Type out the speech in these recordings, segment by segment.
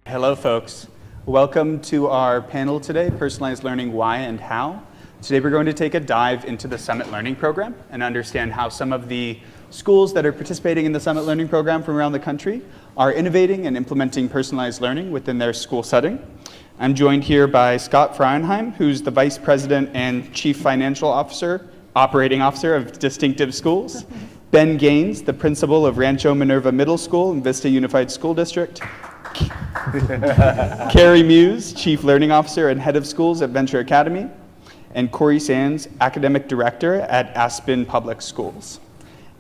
Hello, folks. Welcome to our panel today, Personalized Learning, Why and How. Today we're going to take a dive into the Summit Learning Program and understand how some of the schools that are participating in the Summit Learning Program from around the country are innovating and implementing personalized learning within their school setting. I'm joined here by Scott Frauenheim, who's the Vice President and Chief Financial Officer, Operating Officer of Distinctive Schools. Ben Gaines, the Principal of Rancho Minverva Middle School and Vista Unified School District. Kerry Muse, Chief Learning Officer and Head of Schools at Venture Academy. And Corrie Sands, Academic Director at Aspen Public Schools.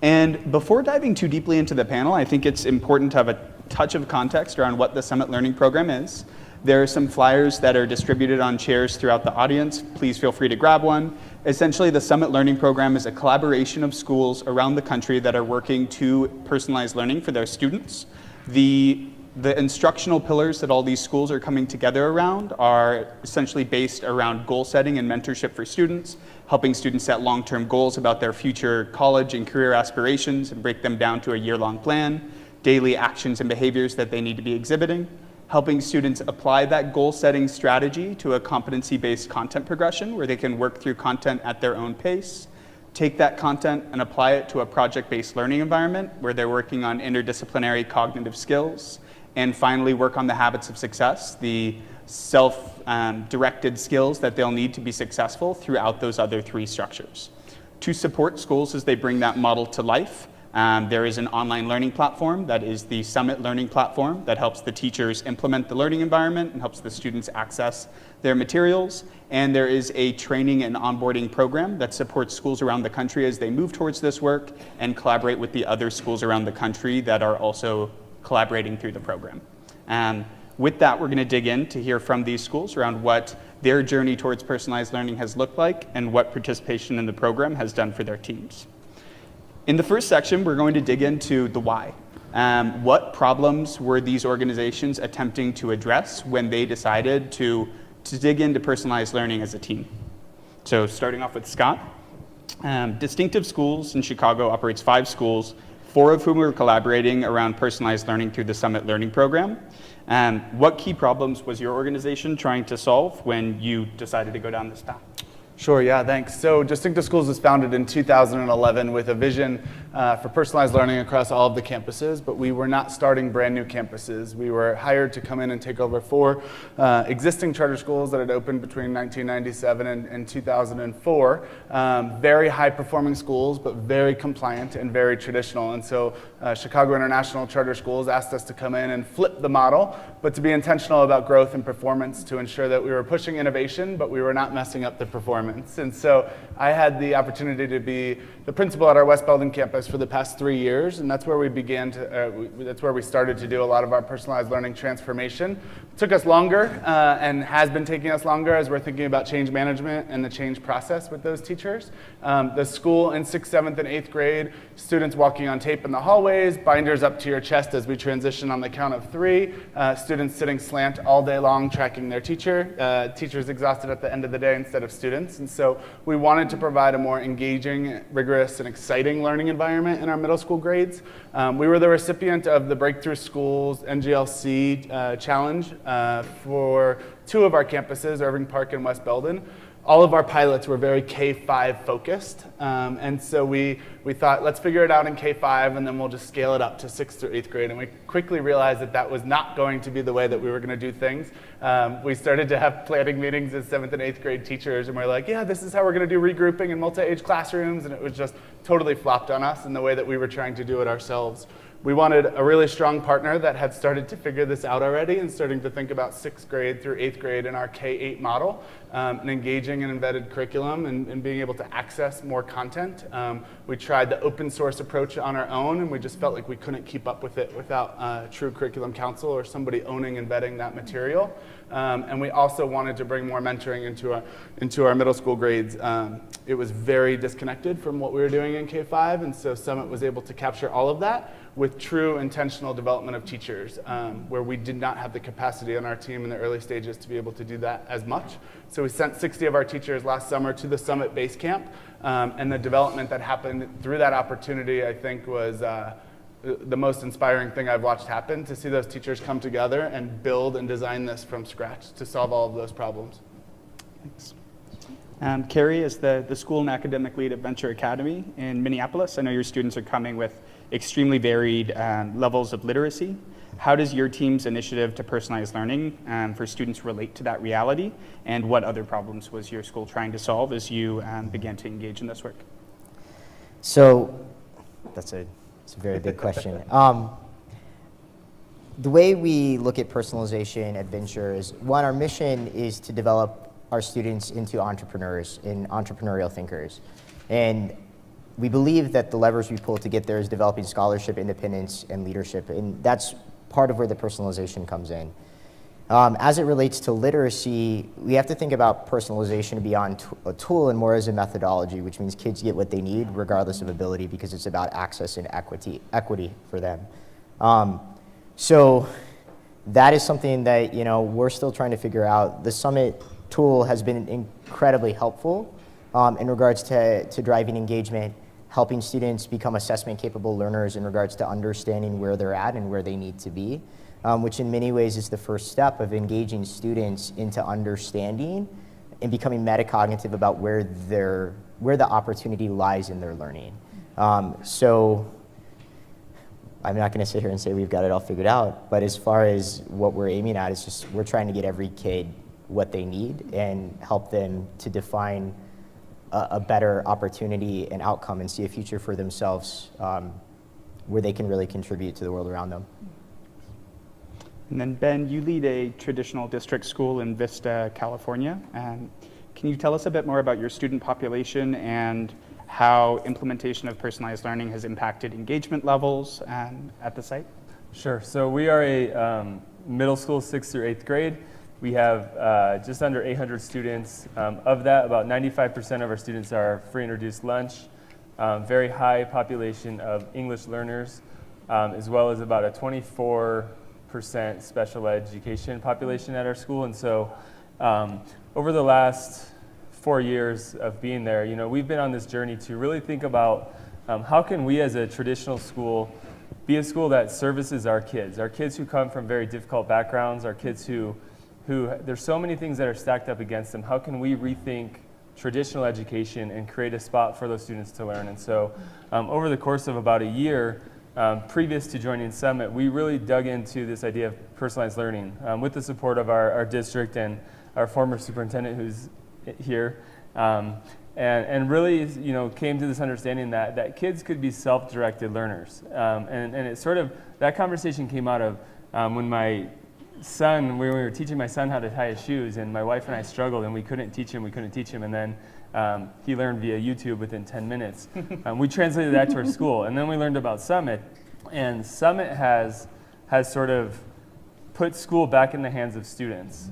And before diving too deeply into the panel, I think it's important to have a touch of context around what the Summit Learning Program is. There are some flyers that are distributed on chairs throughout the audience. Please feel free to grab one. Essentially, the Summit Learning Program is a collaboration of schools around the country that are working to personalize learning for their students. The instructional pillars that all these schools are coming together around are essentially based around goal setting and mentorship for students, helping students set long-term goals about their future college and career aspirations and break them down to a year-long plan, daily actions and behaviors that they need to be exhibiting, helping students apply that goal-setting strategy to a competency-based content progression where they can work through content at their own pace, take that content and apply it to a project-based learning environment where they're working on interdisciplinary cognitive skills, and finally work on the habits of success, the self-directed skills that they'll need to be successful throughout those other three structures. To support schools as they bring that model to life, there is an online learning platform that is the Summit Learning Platform that helps the teachers implement the learning environment and helps the students access their materials. And there is a training and onboarding program that supports schools around the country as they move towards this work and collaborate with the other schools around the country that are also collaborating through the program. With that, we're going to dig in to hear from these schools around what their journey towards personalized learning has looked like and what participation in the program has done for their teams. In the first section, we're going to dig into the why. What problems were these organizations attempting to address when they decided to dig into personalized learning as a team? So starting off with Scott, Distinctive Schools in Chicago operates 5 schools, 4 of whom are collaborating around personalized learning through the Summit Learning Program. What key problems was your organization trying to solve when you decided to go down this path? Sure, yeah, thanks. So Distinctive Schools was founded in 2011 with a vision for personalized learning across all of the campuses, but we were not starting brand new campuses. We were hired to come in and take over 4 existing charter schools that had opened between 1997 and 2004. Very high performing schools, but very compliant and very traditional. And so Chicago International Charter Schools asked us to come in and flip the model, but to be intentional about growth and performance to ensure that we were pushing innovation, but we were not messing up the performance. And so I had the opportunity to be the principal at our West Belden campus for the past 3 years, and that's where we began to, that's where we started to do a lot of our personalized learning transformation. It took us longer and has been taking us longer as we're thinking about change management and the change process with those teachers. The school in 6th, 7th, and 8th grade, students walking on tape in the hallways, binders up to your chest as we transition on the count of 3, students sitting slant all day long tracking their teacher, teachers exhausted at the end of the day instead of students. And so we wanted to provide a more engaging, rigorous, and exciting learning environment in our middle school grades. We were the recipient of the Breakthrough Schools NGLC challenge for 2 of our campuses, Irving Park and West Belden. All of our pilots were very K-5 focused, and so we thought, let's figure it out in K-5 and then we'll just scale it up to 6th through 8th grade, and we quickly realized that that was not going to be the way that we were going to do things. We started to have planning meetings as 7th and 8th grade teachers, and we're like, yeah, this is how we're going to do regrouping in multi-age classrooms, and it was just totally flopped on us in the way that we were trying to do it ourselves. We wanted a really strong partner that had started to figure this out already and starting to think about 6th grade through 8th grade in our K-8 model, and engaging in embedded curriculum and being able to access more content. We tried the open source approach on our own, and we just felt like we couldn't keep up with it without a true curriculum council or somebody owning and vetting that material. And we also wanted to bring more mentoring into our middle school grades. It was very disconnected from what we were doing in K-5, and so Summit was able to capture all of that with true intentional development of teachers, where we did not have the capacity on our team in the early stages to be able to do that as much. So we sent 60 of our teachers last summer to the Summit Base Camp, and the development that happened through that opportunity, I think, was the most inspiring thing I've watched happen, to see those teachers come together and build and design this from scratch to solve all of those problems. Thanks. Kerry is the school and academic lead at Venture Academy in Minneapolis. I know your students are coming with extremely varied levels of literacy. How does your team's initiative to personalize learning for students relate to that reality? And what other problems was your school trying to solve as you began to engage in this work? So that's a very big question. The way we look at personalization at Venture is, one, our mission is to develop our students into entrepreneurs and entrepreneurial thinkers. And we believe that the levers we pull to get there is developing scholarship, independence, and leadership. And that's part of where the personalization comes in. As it relates to literacy, we have to think about personalization beyond a tool and more as a methodology, which means kids get what they need regardless of ability, because it's about access and equity for them. So that is something that we're still trying to figure out. The Summit tool has been incredibly helpful in regards to driving engagement, helping students become assessment-capable learners in regards to understanding where they're at and where they need to be, which in many ways is the first step of engaging students into understanding and becoming metacognitive about where the opportunity lies in their learning. So I'm not going to sit here and say we've got it all figured out, but as far as what we're aiming at, is just we're trying to get every kid what they need and help them to define a better opportunity and outcome and see a future for themselves where they can really contribute to the world around them. And then Ben, you lead a traditional district school in Vista, California. Can you tell us a bit more about your student population and how implementation of personalized learning has impacted engagement levels at the site? Sure. So we are a middle school 6th through 8th grade. We have just under 800 students. Of that, about 95% of our students are free and reduced lunch. Very high population of English learners, as well as about a 24% special education population at our school. And so over the last 4 years of being there, we've been on this journey to really think about how can we as a traditional school be a school that services our kids who come from very difficult backgrounds, our kids who there's so many things that are stacked up against them. How can we rethink traditional education and create a spot for those students to learn? And so over the course of about a year, previous to joining Summit, we really dug into this idea of personalized learning with the support of our district and our former superintendent who's here. And really came to this understanding that kids could be self-directed learners. And it sort of, that conversation came out of when we were teaching my son how to tie his shoes, and my wife and I struggled, and we couldn't teach him, and then he learned via YouTube within 10 minutes. We translated that to our school, and then we learned about Summit, and Summit has sort of put school back in the hands of students.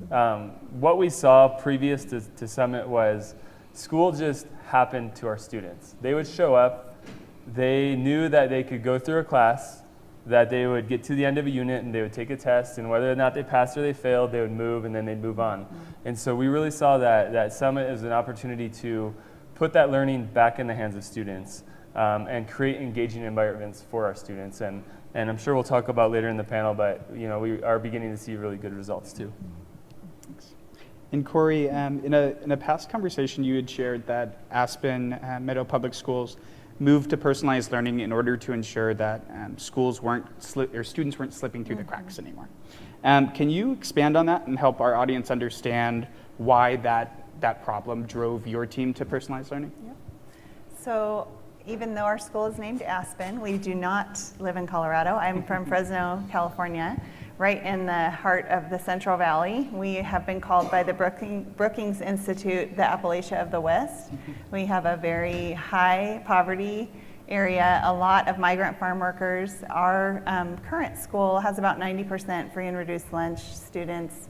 What we saw previous to Summit was school just happened to our students. They would show up, they knew that they could go through a class, that they would get to the end of a unit and they would take a test, and whether or not they passed or they failed, they would move and then they'd move on. And so we really saw that Summit as an opportunity to put that learning back in the hands of students and create engaging environments for our students. And I'm sure we'll talk about later in the panel, but we are beginning to see really good results too. Thanks. And Corrie, in a past conversation, you had shared that Aspen Meadow Public Schools moved to personalized learning in order to ensure that students weren't slipping through the cracks anymore. Can you expand on that and help our audience understand why that problem drove your team to personalized learning? Yeah. So even though our school is named Aspen, we do not live in Colorado. I'm from Fresno, California, right in the heart of the Central Valley. We have been called by the Brookings Institute the Appalachia of the West. We have a very high poverty area, a lot of migrant farm workers. Our current school has about 90% free and reduced lunch students.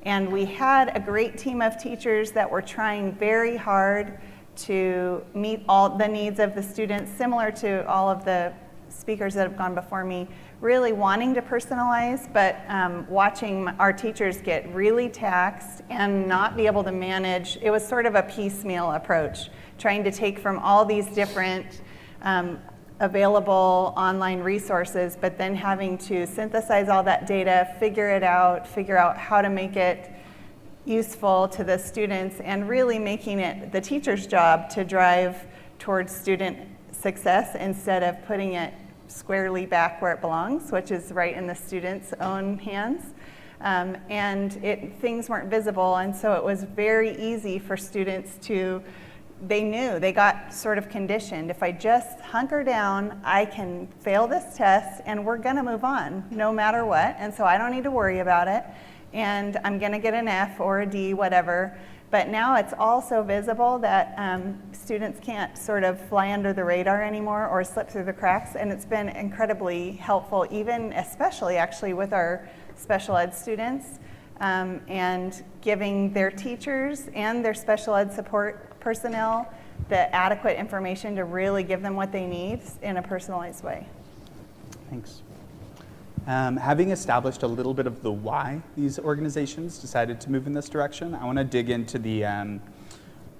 And we had a great team of teachers that were trying very hard to meet all the needs of the students, similar to all of the speakers that have gone before me, really wanting to personalize, but watching our teachers get really taxed and not be able to manage. It was sort of a piecemeal approach, trying to take from all these different available online resources, but then having to synthesize all that data, figure out how to make it useful to the students, and really making it the teacher's job to drive towards student success instead of putting it squarely back where it belongs, which is right in the student's own hands. And things weren't visible, and so it was very easy for students to, they got sort of conditioned. If I just hunker down, I can fail this test and we're gonna move on no matter what, and so I don't need to worry about it, and I'm gonna get an F or a D, whatever. But now it's all so visible that students can't sort of fly under the radar anymore or slip through the cracks, and it's been incredibly helpful, even especially actually with our special ed students, and giving their teachers and their special ed support personnel the adequate information to really give them what they need in a personalized way. Thanks. Having established a little bit of the why these organizations decided to move in this direction, I want to dig into the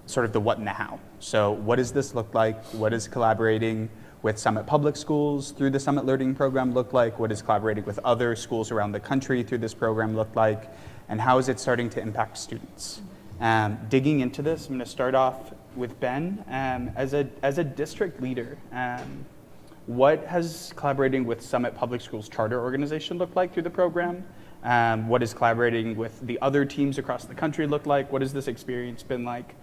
sort of the what and the how. So what does this look like? What does collaborating with Summit Public Schools through the Summit Learning Program look like? What does collaborating with other schools around the country through this program look like? And how is it starting to impact students? Digging into this, I'm going to start off with Ben. As a district leader, what has collaborating with Summit Public Schools charter organization look like through the program? What does collaborating with the other teams across the country look like? What has this experience been like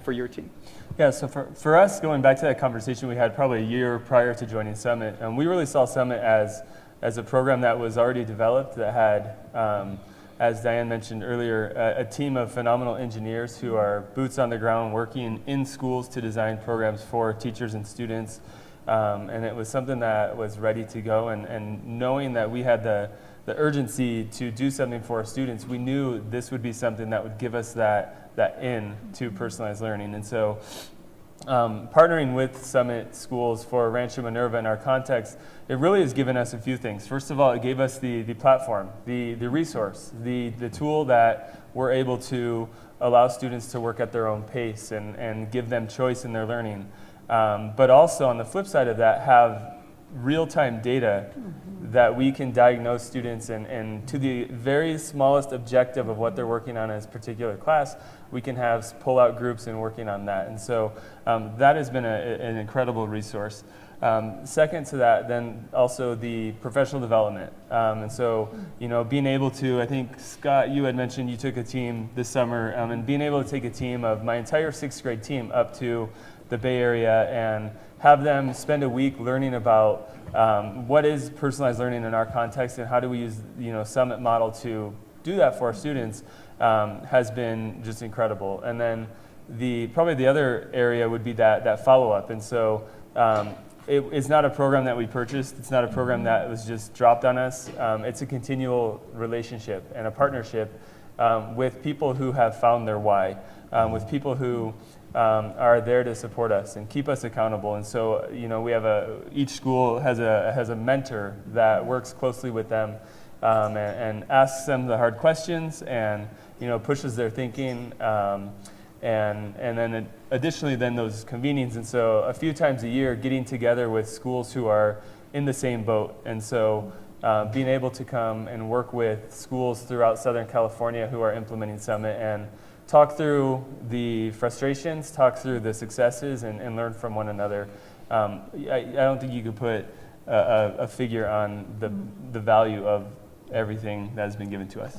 for your team? Yeah, so for us, going back to that conversation we had probably a year prior to joining Summit, we really saw Summit as a program that was already developed, that had, as Diane mentioned earlier, a team of phenomenal engineers who are boots on the ground working in schools to design programs for teachers and students. And it was something that was ready to go, and knowing that we had the urgency to do something for our students, we knew this would be something that would give us that in to personalized learning. And so partnering with Summit Schools for Rancho Minverva in our context, it really has given us a few things. First of all, it gave us the platform, the resource, the tool that we're able to allow students to work at their own pace and give them choice in their learning. But also on the flip side of that, have real-time data that we can diagnose students, and to the very smallest objective of what they're working on in a particular class, we can have pull-out groups and working on that. And so that has been an incredible resource. Second to that, then also the professional development. And so, being able to, I think, Scott, you had mentioned you took a team this summer, and being able to take a team of my entire 6th grade team up to the Bay Area and have them spend a week learning about what is personalized learning in our context and how do we use Summit model to do that for our students has been just incredible. And then probably the other area would be that follow-up. And so it's not a program that we purchased. It's not a program that was just dropped on us. It's a continual relationship and a partnership with people who have found their why, with people who are there to support us and keep us accountable. And so, we have each school has a mentor that works closely with them and asks them the hard questions and, pushes their thinking. And then additionally, then those convenings. And so a few times a year, getting together with schools who are in the same boat. And so being able to come and work with schools throughout Southern California who are implementing Summit and talk through the frustrations, talk through the successes, and learn from one another. I don't think you could put a figure on the value of everything that has been given to us.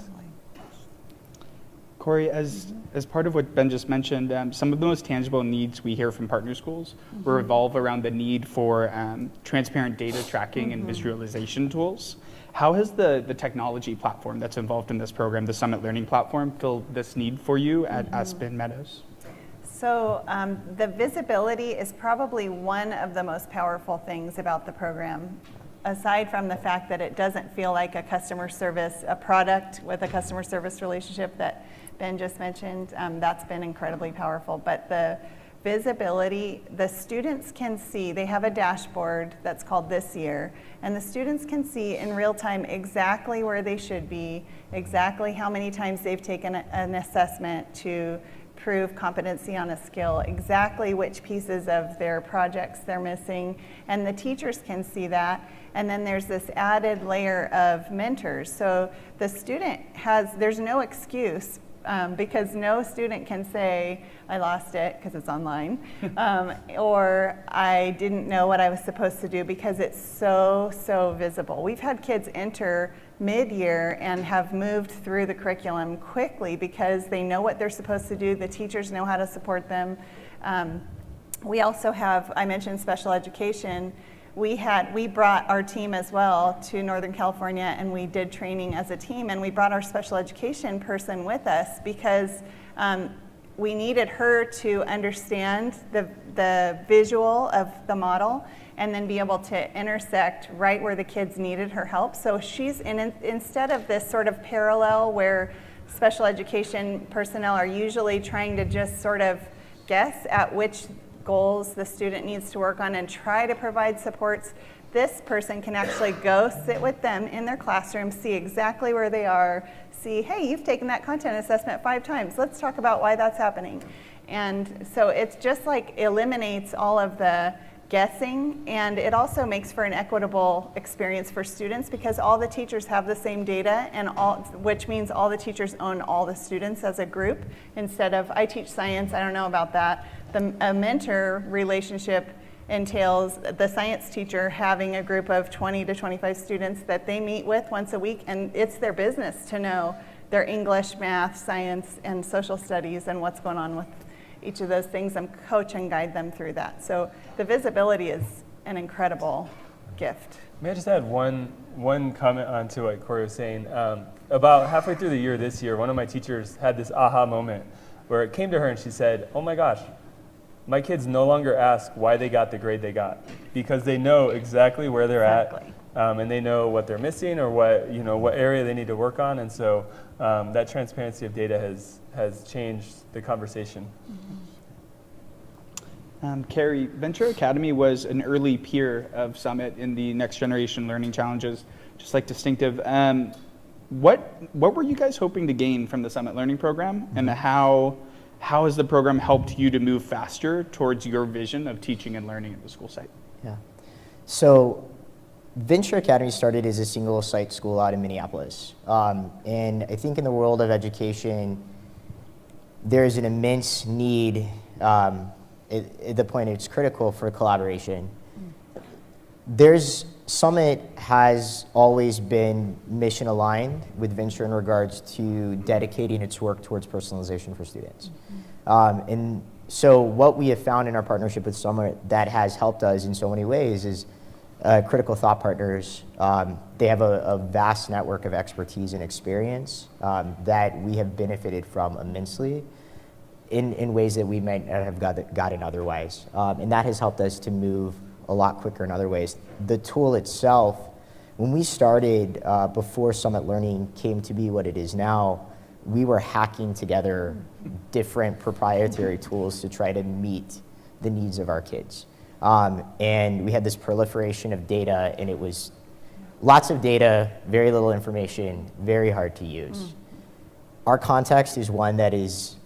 Corrie, as part of what Ben just mentioned, some of the most tangible needs we hear from partner schools revolve around the need for transparent data tracking and visualization tools. How has the technology platform that's involved in this program, the Summit Learning Platform, filled this need for you at Aspen Meadows? So the visibility is probably one of the most powerful things about the program, aside from the fact that it doesn't feel like a product with a customer service relationship that Ben just mentioned. That's been incredibly powerful. But the visibility, the students can see, they have a dashboard that's called This Year, and the students can see in real time exactly where they should be, exactly how many times they've taken an assessment to prove competency on a skill, exactly which pieces of their projects they're missing, and the teachers can see that. And then there's this added layer of mentors. So the student there's no excuse because no student can say, I lost it because it's online, or I didn't know what I was supposed to do, because it's so visible. We've had kids enter mid-year and have moved through the curriculum quickly because they know what they're supposed to do, the teachers know how to support them. We also have, I mentioned special education. We brought our team as well to Northern California, and we did training as a team, and we brought our special education person with us because we needed her to understand the visual of the model and then be able to intersect right where the kids needed her help. So she's instead of this sort of parallel where special education personnel are usually trying to just sort of guess at which goals the student needs to work on and try to provide supports, this person can actually go sit with them in their classroom, see exactly where they are, see, hey, you've taken that content assessment 5 times. Let's talk about why that's happening. And so it's just like eliminates all of the guessing, and it also makes for an equitable experience for students because all the teachers have the same data, and which means all the teachers own all the students as a group instead of I teach science, I don't know about that. A mentor relationship entails the science teacher having a group of 20 to 25 students that they meet with once a week, and it's their business to know their English, math, science, and social studies and what's going on with each of those things, and coach and guide them through that. So the visibility is an incredible gift. May I just add one comment on to what Corrie was saying? About halfway through the year this year, one of my teachers had this aha moment where it came to her and she said, oh my gosh, my kids no longer ask why they got the grade they got because they know exactly where they're at, and they know what they're missing or what area they need to work on, and so that transparency of data has changed the conversation. Kerry, Venture Academy was an early peer of Summit in the Next Generation Learning Challenges, just like Distinctive. What were you guys hoping to gain from the Summit Learning Program, and how has the program helped you to move faster towards your vision of teaching and learning at the school site? Yeah. So Venture Academy started as a single site school out in Minneapolis. And I think in the world of education, there's an immense need, at the point it's critical for collaboration. Summit has always been mission aligned with Venture in regards to dedicating its work towards personalization for students. And so what we have found in our partnership with Summit that has helped us in so many ways is critical thought partners. They have a vast network of expertise and experience that we have benefited from immensely in ways that we might not have gotten otherwise. And that has helped us to move a lot quicker in other ways. The tool itself, when we started before Summit Learning came to be what it is now, we were hacking together different proprietary tools to try to meet the needs of our kids. And we had this proliferation of data, and it was lots of data, very little information, very hard to use. Our context is one that is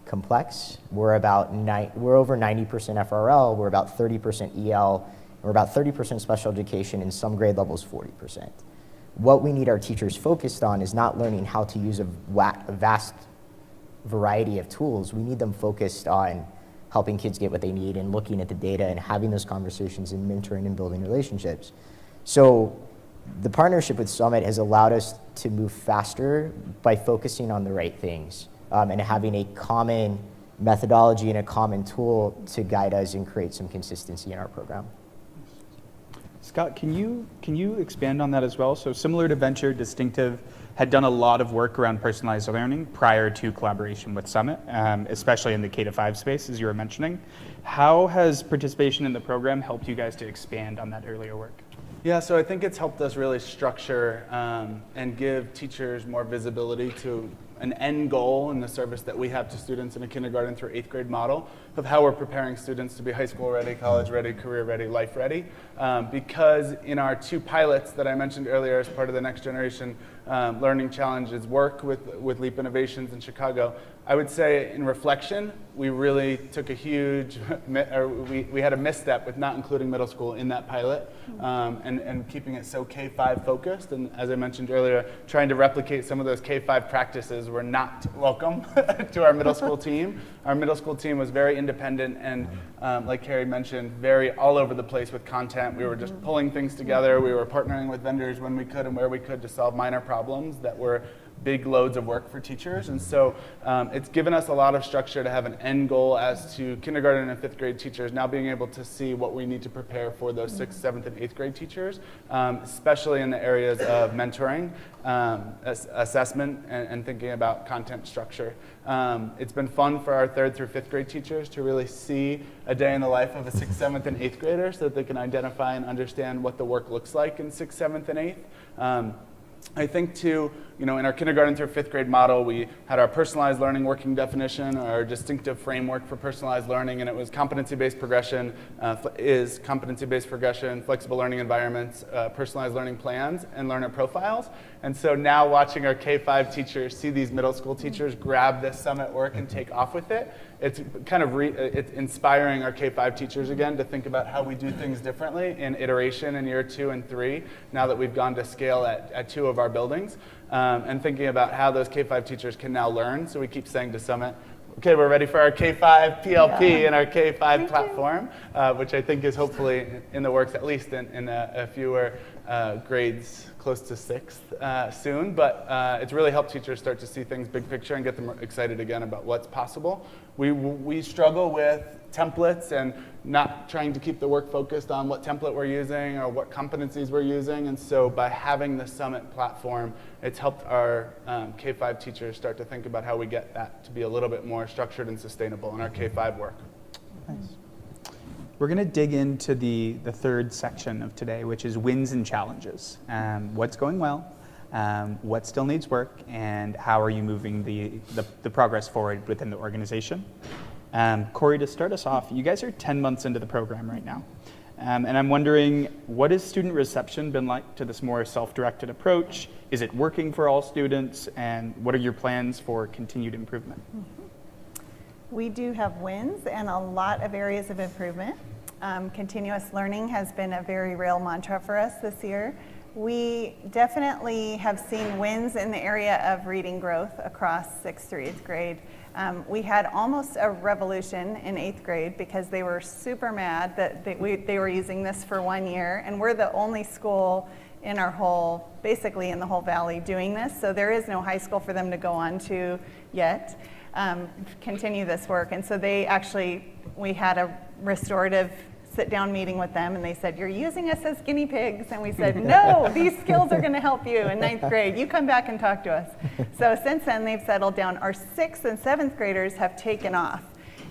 complex. We're over 90% FRL, we're about 30% EL, we're about 30% special education, and some grade levels 40%. What we need our teachers focused on is not learning how to use a vast variety of tools. We need them focused on helping kids get what they need and looking at the data and having those conversations and mentoring and building relationships. So the partnership with Summit has allowed us to move faster by focusing on the right things. And having a common methodology and a common tool to guide us and create some consistency in our program. Scott, can you expand on that as well? So similar to Venture, Distinctive had done a lot of work around personalized learning prior to collaboration with Summit, especially in the K-5 space, as you were mentioning. How has participation in the program helped you guys to expand on that earlier work? Yeah, so I think it's helped us really structure and give teachers more visibility to an end goal in the service that we have to students in a kindergarten through 8th grade model of how we're preparing students to be high school ready, college ready, career ready, life ready. Because in our 2 pilots that I mentioned earlier as part of the Next Generation Learning Challenges work with Leap Innovations in Chicago, I would say in reflection, we really took a huge, we had a misstep with not including middle school in that pilot, and keeping it so K-5 focused. And as I mentioned earlier, trying to replicate some of those K-5 practices were not welcome to our middle school team. Our middle school team was very independent and, like Kerry mentioned, very all over the place with content. We were just pulling things together. We were partnering with vendors when we could and where we could to solve minor problems that were big loads of work for teachers. And so it's given us a lot of structure to have an end goal as to kindergarten and 5th grade teachers now being able to see what we need to prepare for those 6th, 7th, and 8th grade teachers, especially in the areas of mentoring, assessment, and thinking about content structure. It's been fun for our 3rd through 5th grade teachers to really see a day in the life of a 6th, 7th, and 8th grader so that they can identify and understand what the work looks like in 6th, 7th, and 8th. I think too, in our kindergarten through 5th grade model, we had our personalized learning working definition, our distinctive framework for personalized learning, and it was competency-based progression, flexible learning environments, personalized learning plans, and learner profiles. And so now watching our K-5 teachers see these middle school teachers grab this summit work and take off with it, it's kind of it's inspiring our K-5 teachers again to think about how we do things differently in iteration in year 2 and 3, now that we've gone to scale at 2 of our buildings, and thinking about how those K-5 teachers can now learn. So we keep saying to Summit, okay, we're ready for our K-5 PLP and our K-5 platform, which I think is hopefully in the works, at least in a fewer grades close to 6th soon. But it's really helped teachers start to see things big picture and get them excited again about what's possible. We struggle with templates and not trying to keep the work focused on what template we're using or what competencies we're using. And so by having the Summit platform, it's helped our K-5 teachers start to think about how we get that to be a little bit more structured and sustainable in our K-5 work. Nice. We're going to dig into the third section of today, which is wins and challenges. What's going well, what still needs work, and how are you moving the progress forward within the organization. Corrie, to start us off, you guys are 10 months into the program right now. And I'm wondering, what has student reception been like to this more self-directed approach? Is it working for all students? And what are your plans for continued improvement? We do have wins and a lot of areas of improvement. Continuous learning has been a very real mantra for us this year. We definitely have seen wins in the area of reading growth across 6th through 8th grade. We had almost a revolution in 8th grade because they were super mad that they were using this for 1 year, and we're the only school in our basically in the whole valley doing this, so there is no high school for them to go on to yet, continue this work. And so we had a restorative sit-down meeting with them, and they said, "You're using us as guinea pigs." And we said, "No, these skills are going to help you in 9th grade. You come back and talk to us." So since then, they've settled down. Our 6th and 7th graders have taken off.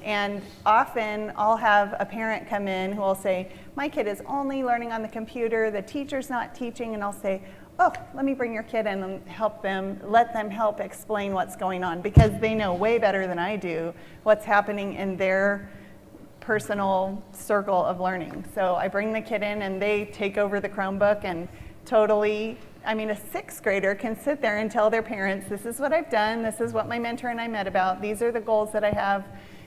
And often, I'll have a parent come in who will say, "My kid is only learning on the computer. The teacher's not teaching." And I'll say, "Oh, let me bring your kid in and let them help explain what's going on," because they know way better than I do what's happening in their personal circle of learning. So I bring the kid in and they take over the Chromebook and a 6th grader can sit there and tell their parents, "This is what I've done, this is what my mentor and I met about, these are the goals that I have.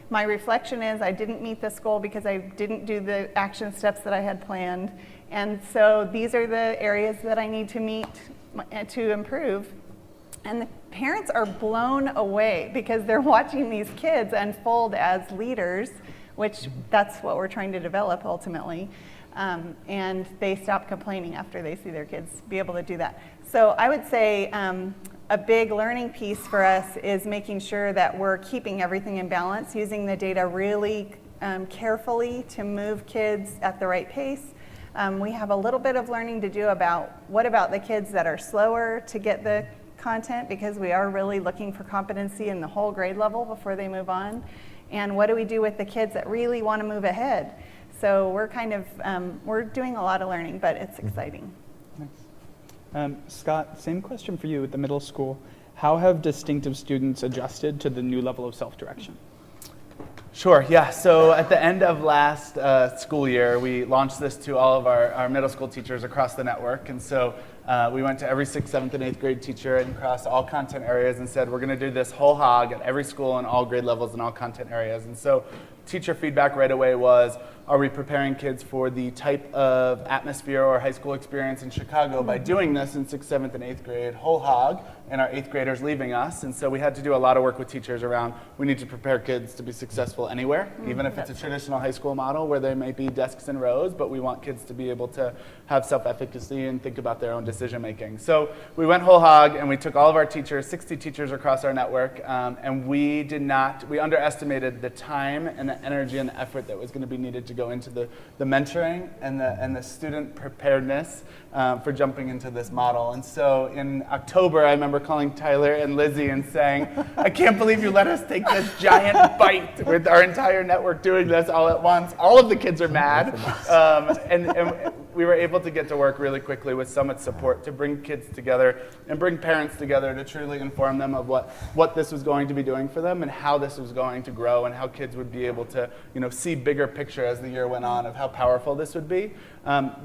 My reflection is I didn't meet this goal because I didn't do the action steps that I had planned. And so these are the areas that I need to meet to improve." And the parents are blown away because they're watching these kids unfold as leaders, which that's what we're trying to develop ultimately. And they stop complaining after they see their kids be able to do that. So I would say a big learning piece for us is making sure that we're keeping everything in balance, using the data really carefully to move kids at the right pace. We have a little bit of learning to do about what about the kids that are slower to get the content, because we are really looking for competency in the whole grade level before they move on. And what do we do with the kids that really want to move ahead? So we're we're doing a lot of learning, but it's exciting. Nice. Scott, same question for you at the middle school. How have distinctive students adjusted to the new level of self-direction? Sure, yeah. So at the end of last school year, we launched this to all of our middle school teachers across the network. And so we went to every 6th, 7th, and 8th grade teacher and across all content areas and said, we're going to do this whole hog at every school and all grade levels and all content areas. And so teacher feedback right away was, are we preparing kids for the type of atmosphere or high school experience in Chicago by doing this in 6th, 7th, and 8th grade whole hog, and our 8th graders leaving us? And so we had to do a lot of work with teachers around, we need to prepare kids to be successful anywhere, even if it's a traditional high school model where there might be desks and rows, but we want kids to be able to have self-efficacy and think about their own decision making. So we went whole hog and we took all of our teachers, 60 teachers across our network, and we underestimated the time and the energy and the effort that was going to be needed to go into the mentoring and the student preparedness for jumping into this model. And so in October, I remember calling Tyler and Lizzie and saying, I can't believe you let us take this giant bite with our entire network doing this all at once. All of the kids are mad. And we were able to get to work really quickly with Summit support to bring kids together and bring parents together to truly inform them of what this was going to be doing for them and how this was going to grow and how kids would be able to see bigger picture as the year went on of how powerful this would be.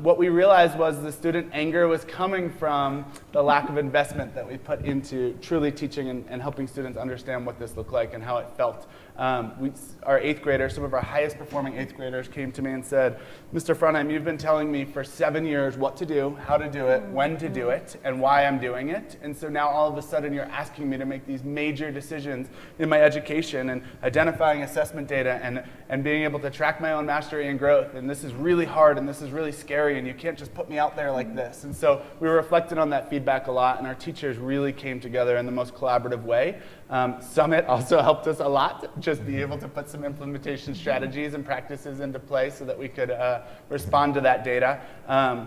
What we realized was the student anger was coming from the lack of investment that we put into truly teaching and helping students understand what this looked like and how it felt. Our 8th graders, some of our highest performing 8th graders came to me and said, Mr. Frauenheim, you've been telling me for 7 years what to do, how to do it, when to do it, and why I'm doing it. And so now all of a sudden you're asking me to make these major decisions in my education and identifying assessment data and being able to track my own mastery and growth. And this is really hard and this is really scary and you can't just put me out there like this. And so we reflected on that feedback a lot and our teachers really came together in the most collaborative way. Summit also helped us a lot, just be able to put some implementation strategies and practices into play so that we could respond to that data.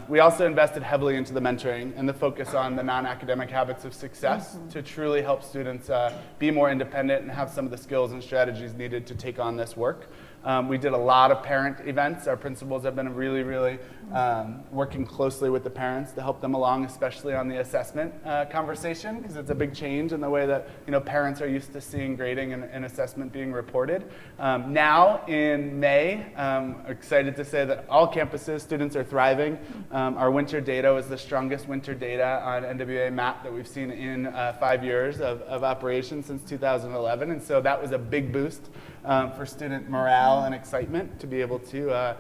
We also invested heavily into the mentoring and the focus on the non-academic habits of success to truly help students be more independent and have some of the skills and strategies needed to take on this work. We did a lot of parent events. Our principals have been really, really working closely with the parents to help them along, especially on the assessment conversation, because it's a big change in the way that parents are used to seeing grading and assessment being reported. Now in May, excited to say that all campuses, students are thriving. Our winter data was the strongest winter data on NWA MAP that we've seen in 5 years of operation since 2011, and so that was a big boost for student morale and excitement to be able to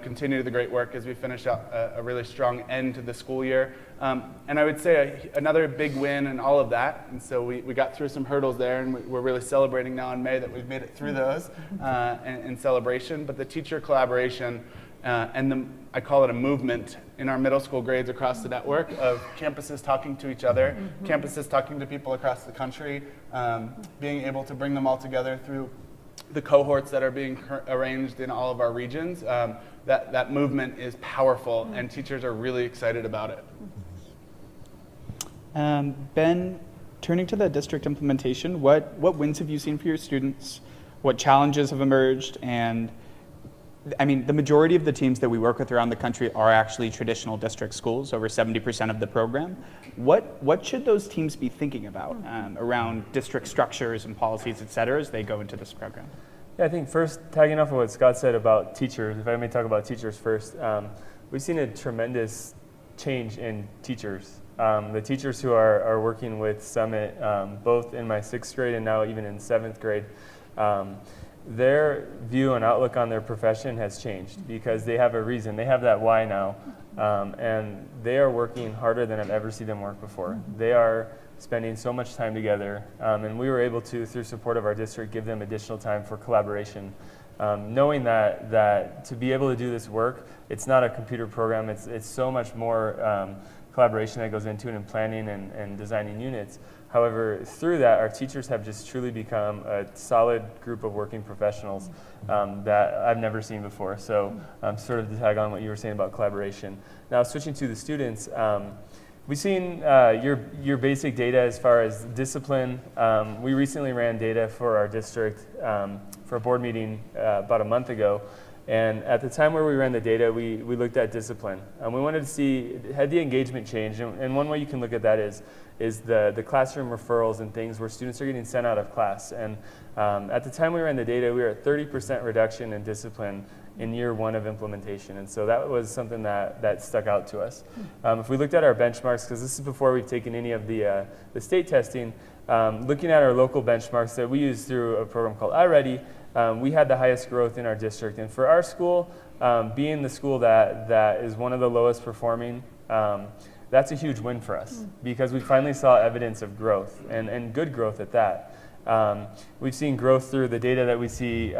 continue the great work as we finish up a really strong end to the school year. And I would say another big win in all of that, and so we got through some hurdles there, and we're really celebrating now in May that we've made it through those in celebration, but the teacher collaboration and I call it a movement in our middle school grades across the network of campuses talking to each other, campuses talking to people across the country, being able to bring them all together through the cohorts that are being arranged in all of our regions. That movement is powerful, and teachers are really excited about it. Ben, turning to the district implementation, what wins have you seen for your students? What challenges have emerged? And I mean, the majority of the teams that we work with around the country are actually traditional district schools, over 70% of the program. What should those teams be thinking about around district structures and policies, et cetera, as they go into this program? Yeah, I think first, tagging off of what Scott said about teachers, if I may talk about teachers first, we've seen a tremendous change in teachers. The teachers who are working with Summit, both in my 6th grade and now even in 7th grade, their view and outlook on their profession has changed because they have a reason. They have that why now, and they are working harder than I've ever seen them work before. They are spending so much time together, and we were able to, through support of our district, give them additional time for collaboration. Knowing that to be able to do this work, it's not a computer program, it's so much more collaboration that goes into it in planning and designing units. However, through that, our teachers have just truly become a solid group of working professionals that I've never seen before. So sort of to tag on what you were saying about collaboration. Now switching to the students, we've seen your basic data as far as discipline. We recently ran data for our district for a board meeting about a month ago. And at the time where we ran the data, we looked at discipline. We wanted to see, had the engagement changed? And one way you can look at that is the classroom referrals and things where students are getting sent out of class. And at the time we ran the data, we were at 30% reduction in discipline in year one of implementation. And so that was something that stuck out to us. If we looked at our benchmarks, because this is before we've taken any of the state testing, looking at our local benchmarks that we use through a program called iReady, we had the highest growth in our district. And for our school, being the school that is one of the lowest performing, that's a huge win for us because we finally saw evidence of growth and good growth at that. We've seen growth through the data that we see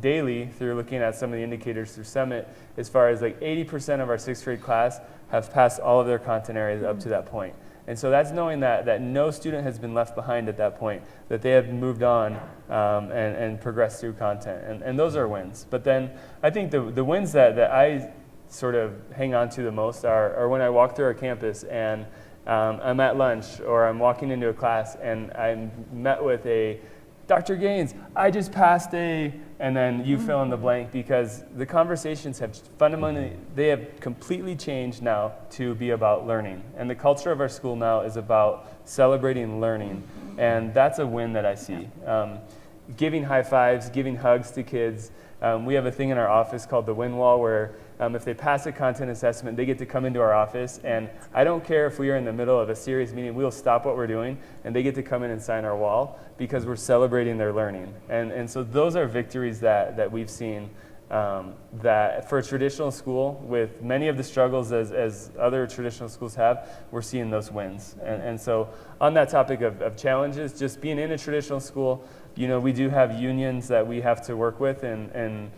daily through looking at some of the indicators through Summit, as far as like 80% of our 6th grade class have passed all of their content areas up to that point. And so that's knowing that no student has been left behind at that point, that they have moved on and progressed through content. And those are wins. But then I think the wins that I sort of hang on to the most are when I walk through our campus and I'm at lunch or I'm walking into a class and I'm met with a, Dr. Gaines, I just passed a, and then you fill in the blank, because the conversations have fundamentally, they have completely changed now to be about learning. And the culture of our school now is about celebrating learning. And that's a win that I see. Giving high fives, giving hugs to kids. We have a thing in our office called the Win Wall where if they pass a content assessment, they get to come into our office, and I don't care if we are in the middle of a serious meeting, we'll stop what we're doing, and they get to come in and sign our wall because we're celebrating their learning. And so those are victories that we've seen that for a traditional school, with many of the struggles as other traditional schools have, we're seeing those wins. And so on that topic of challenges, just being in a traditional school, you know, we do have unions that we have to work with, and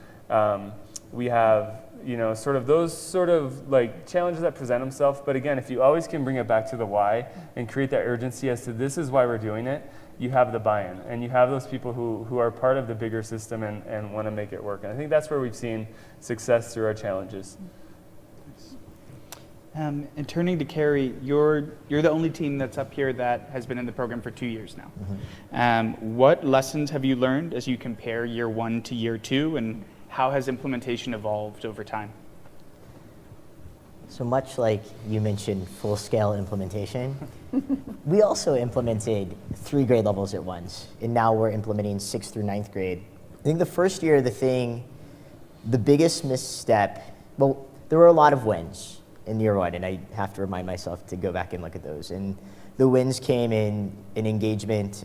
we have, you know, sort of those sort of like challenges that present themselves. But again, if you always can bring it back to the why and create that urgency as to this is why we're doing it, you have the buy-in and you have those people who are part of the bigger system and want to make it work. And I think that's where we've seen success through our challenges. And turning to Kerry, you're the only team that's up here that has been in the program for 2 years now. What lessons have you learned as you compare year 1 to year 2, and how has implementation evolved over time? So much like you mentioned full-scale implementation, we also implemented 3 grade levels at once, and now we're implementing 6th through 9th grade. I think the first year, the biggest misstep, well, there were a lot of wins in year 1, and I have to remind myself to go back and look at those. And the wins came in engagement,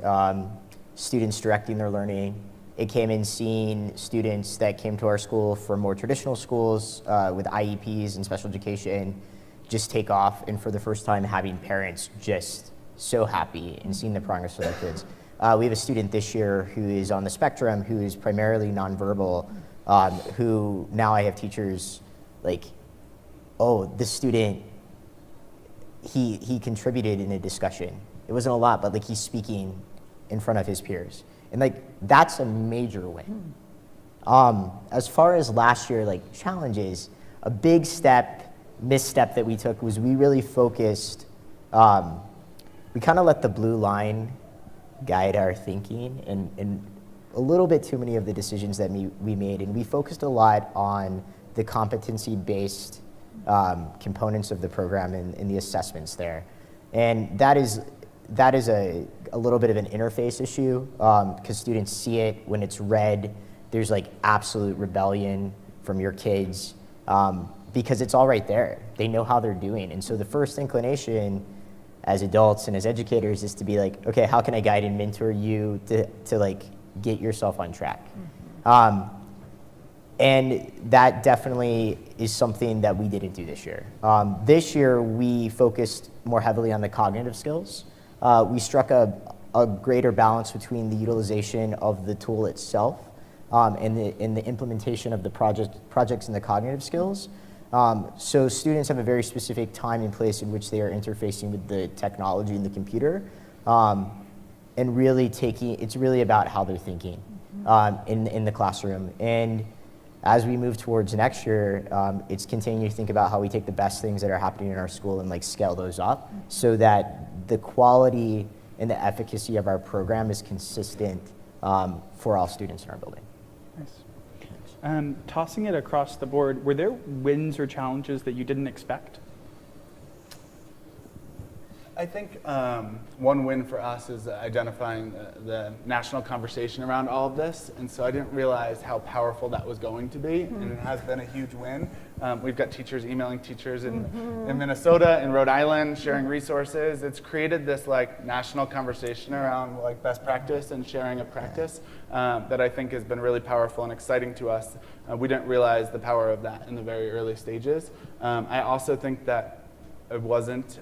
students directing their learning. It came in seeing students that came to our school from more traditional schools with IEPs and special education just take off, and for the first time having parents just so happy and seeing the progress of their kids. We have a student this year who is on the spectrum, who is primarily nonverbal, who now I have teachers like, oh, this student, he contributed in a discussion. It wasn't a lot, but like he's speaking in front of his peers. And like, that's a major win. As far as last year, like challenges, a big misstep that we took was we really focused, we kind of let the blue line guide our thinking and a little bit too many of the decisions that we made. And we focused a lot on the competency-based components of the program and the assessments there. And that is a little bit of an interface issue because students see it when it's read. There's like absolute rebellion from your kids because it's all right there. They know how they're doing. And so the first inclination as adults and as educators is to be like, okay, how can I guide and mentor you to like get yourself on track? And that definitely is something that we didn't do this year. This year we focused more heavily on the cognitive skills. We struck a greater balance between the utilization of the tool itself and the implementation of the projects and the cognitive skills. So students have a very specific time and place in which they are interfacing with the technology and the computer, and really it's really about how they're thinking in the classroom. And as we move towards next year, it's continuing to think about how we take the best things that are happening in our school and like scale those up so that the quality and the efficacy of our program is consistent for all students in our building. Nice. Tossing it across the board, were there wins or challenges that you didn't expect? I think one win for us is identifying the national conversation around all of this, and so I didn't realize how powerful that was going to be, and it has been a huge win. We've got teachers emailing teachers in Minnesota, in Rhode Island, sharing resources. It's created this like national conversation around like best practice and sharing of practice that I think has been really powerful and exciting to us. We didn't realize the power of that in the very early stages. I also think that it wasn't,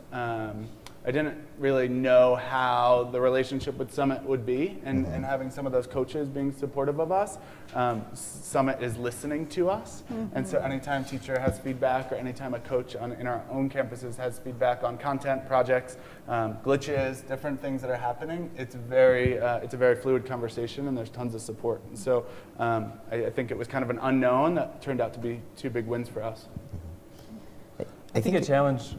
I didn't really know how the relationship with Summit would be, and having some of those coaches being supportive of us. Summit is listening to us, and so anytime teacher has feedback or anytime a coach in our own campuses has feedback on content, projects, glitches, different things that are happening, it's a very fluid conversation, and there's tons of support. And so I think it was kind of an unknown that turned out to be two big wins for us. I think a challenge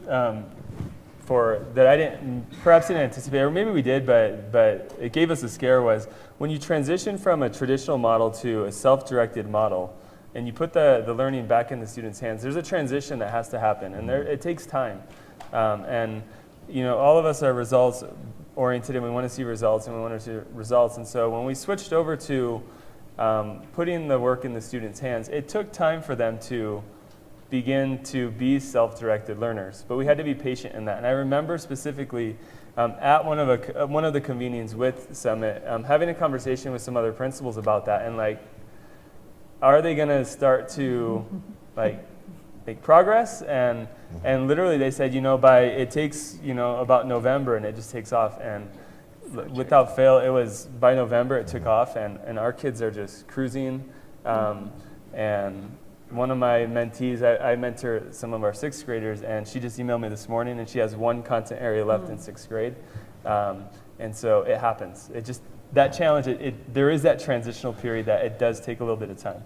that I perhaps didn't anticipate, or maybe we did, but it gave us a scare, was when you transition from a traditional model to a self-directed model, and you put the learning back in the students' hands, there's a transition that has to happen, and it takes time. And all of us are results oriented, and we want to see results, and so when we switched over to putting the work in the students' hands, it took time for them to begin to be self-directed learners, but we had to be patient in that. And I remember specifically at one of the convenings with Summit, having a conversation with some other principals about that, and like, are they going to start to like make progress? And literally they said, it takes about November, and it just takes off, and without fail, it was by November it took off, and our kids are just cruising, and one of my mentees, I mentor some of our 6th graders, and she just emailed me this morning, and she has one content area left in 6th grade. And so it happens. That challenge, there is that transitional period that it does take a little bit of time.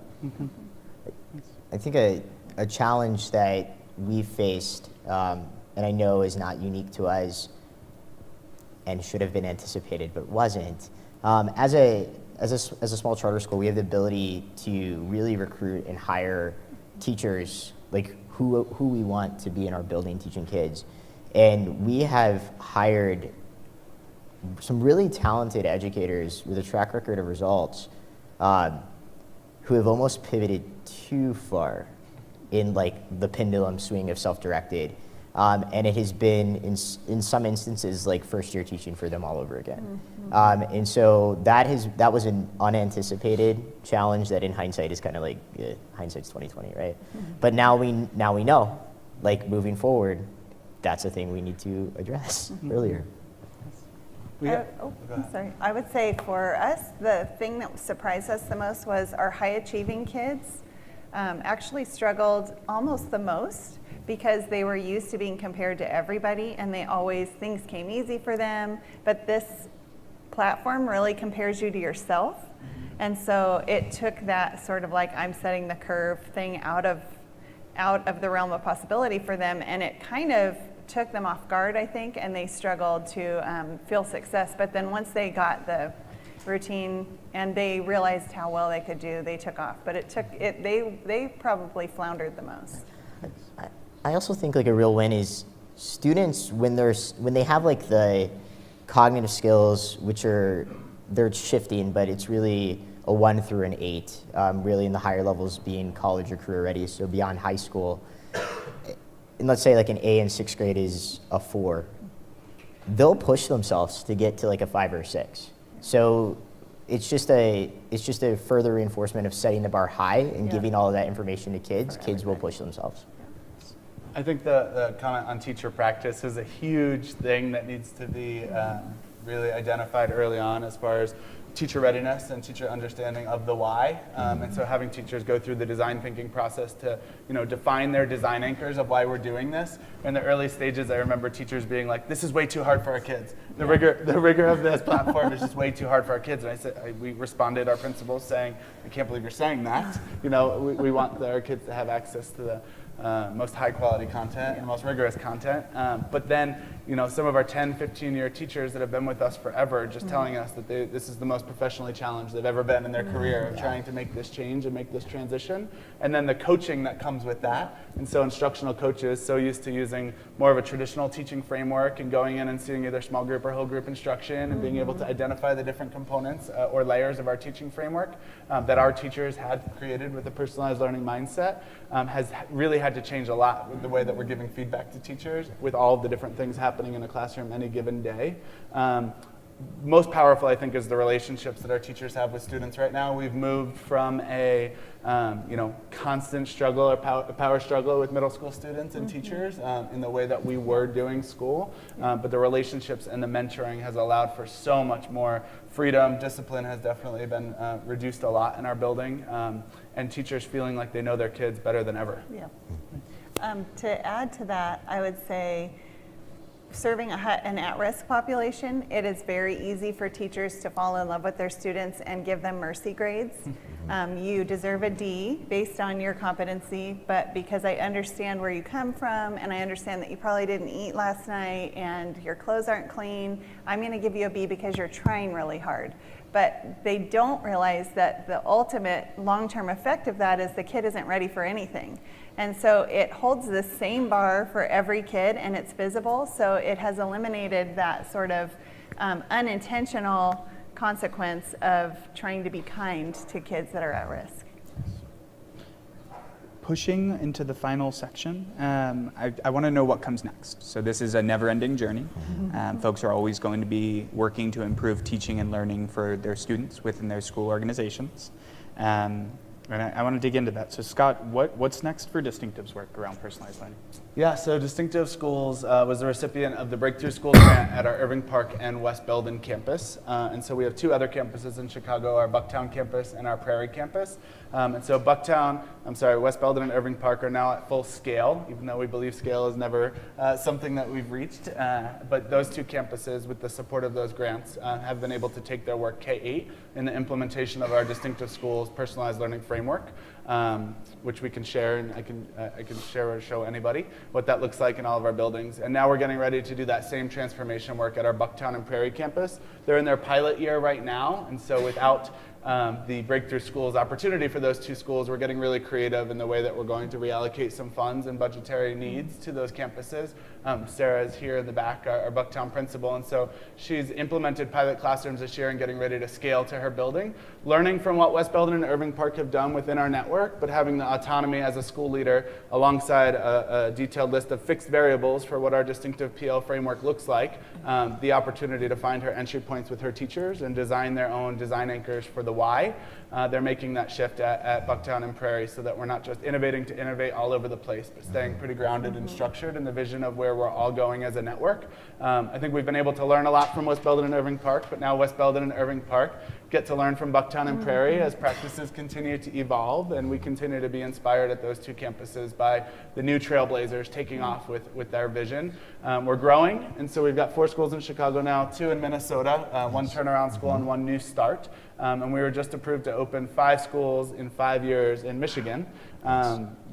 I think a challenge that we've faced, and I know is not unique to us and should have been anticipated but wasn't, as a small charter school, we have the ability to really recruit and hire teachers like who we want to be in our building teaching kids. And we have hired some really talented educators with a track record of results who have almost pivoted too far in like the pendulum swing of self-directed. And it has been, in some instances, like first-year teaching for them all over again. And so that was an unanticipated challenge that in hindsight is kind of like, hindsight's 20/20, right? But now we know, like moving forward, that's a thing we need to address earlier. Sorry. I would say for us, the thing that surprised us the most was our high-achieving kids actually struggled almost the most, because they were used to being compared to everybody, and things came easy for them, but this platform really compares you to yourself. And so it took that sort of like I'm setting the curve thing out of the realm of possibility for them, and it kind of took them off guard, I think, and they struggled to feel success. But then once they got the routine and they realized how well they could do, they took off. But they probably floundered the most. I also think like a real win is students when they have like the cognitive skills, which they're shifting, but it's really a 1 through an 8, really in the higher levels being college or career ready, so beyond high school. And let's say like an A in 6th grade is a 4. They'll push themselves to get to like a 5 or 6. So it's just a further reinforcement of setting the bar high and giving all of that information to kids. Kids will push themselves. I think the comment on teacher practice is a huge thing that needs to be really identified early on as far as teacher readiness and teacher understanding of the why. And so having teachers go through the design thinking process to define their design anchors of why we're doing this. In the early stages, I remember teachers being like, this is way too hard for our kids. The rigor of this platform is just way too hard for our kids. And we responded, our principals, saying, I can't believe you're saying that. We want our kids to have access to most high quality content and most rigorous content. But then, some of our 10, 15-year teachers that have been with us forever just telling us that this is the most professionally challenged they've ever been in their career of trying to make this change and make this transition. And then the coaching that comes with that. And so instructional coaches so used to using more of a traditional teaching framework and going in and seeing either small group or whole group instruction and being able to identify the different components or layers of our teaching framework that our teachers had created with a personalized learning mindset has really had to change a lot with the way that we're giving feedback to teachers with all of the different things happening in a classroom any given day. Most powerful, I think, is the relationships that our teachers have with students right now. We've moved from a constant struggle or power struggle with middle school students and teachers in the way that we were doing school. But the relationships and the mentoring has allowed for so much more freedom. Discipline has definitely been reduced a lot in our building, and teachers feeling like they know their kids better than ever. Yeah. To add to that, I would say serving an at-risk population, it is very easy for teachers to fall in love with their students and give them mercy grades. You deserve a D based on your competency, but because I understand where you come from and I understand that you probably didn't eat last night and your clothes aren't clean, I'm going to give you a B because you're trying really hard. But they don't realize that the ultimate long-term effect of that is the kid isn't ready for anything. And so it holds the same bar for every kid and it's visible, so it has eliminated that sort of unintentional consequence of trying to be kind to kids that are at risk. Pushing into the final section, I want to know what comes next. So this is a never-ending journey. Folks are always going to be working to improve teaching and learning for their students within their school organizations. And I want to dig into that. So Scott, what's next for Distinctive's work around personalized learning? Yeah, so Distinctive Schools was the recipient of the Breakthrough Schools Grant at our Irving Park and West Belden campus. And so we have two other campuses in Chicago, our Bucktown campus and our Prairie campus. And so West Belden and Irving Park are now at full scale, even though we believe scale is never something that we've reached. But those two campuses, with the support of those grants, have been able to take their work K-8 in the implementation of our Distinctive Schools personalized learning framework, which we can share, and I can share or show anybody what that looks like in all of our buildings. And now we're getting ready to do that same transformation work at our Bucktown and Prairie campus. They're in their pilot year right now, and so without the Breakthrough Schools opportunity for those two schools, we're getting really creative in the way that we're going to reallocate some funds and budgetary needs to those campuses. Sarah is here in the back, our Bucktown principal, and so she's implemented pilot classrooms this year and getting ready to scale to her building, learning from what West Belden and Irving Park have done within our network, but having the autonomy as a school leader alongside a detailed list of fixed variables for what our Distinctive PL framework looks like, the opportunity to find her entry points with her teachers and design their own design anchors for the why. They're making that shift at Bucktown and Prairie so that we're not just innovating to innovate all over the place, but staying pretty grounded and structured in the vision of where we're all going as a network. I think we've been able to learn a lot from West Belden and Irving Park, but now West Belden and Irving Park get to learn from Bucktown and Prairie as practices continue to evolve, and we continue to be inspired at those two campuses by the new trailblazers taking off with their vision. We're growing, and so we've got 4 schools in Chicago now, 2 in Minnesota, 1 turnaround school and 1 new start. And we were just approved to open 5 schools in 5 years in Michigan.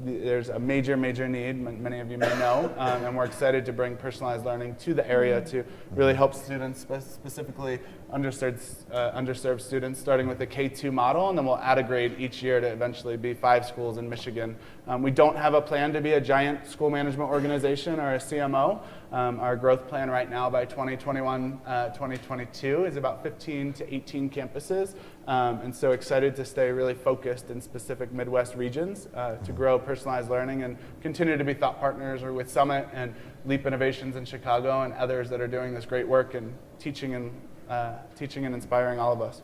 There's a major need, many of you may know, and we're excited to bring personalized learning to the area to really help students, specifically underserved students, starting with the K-2 model, and then we'll add a grade each year to eventually be 5 schools in Michigan. We don't have a plan to be a giant school management organization or a CMO. Our growth plan right now by 2021, 2022 is about 15 to 18 campuses, and so excited to stay really focused in specific Midwest regions to grow personalized learning and continue to be thought partners with Summit and Leap Innovations in Chicago and others that are doing this great work and teaching and inspiring all of us.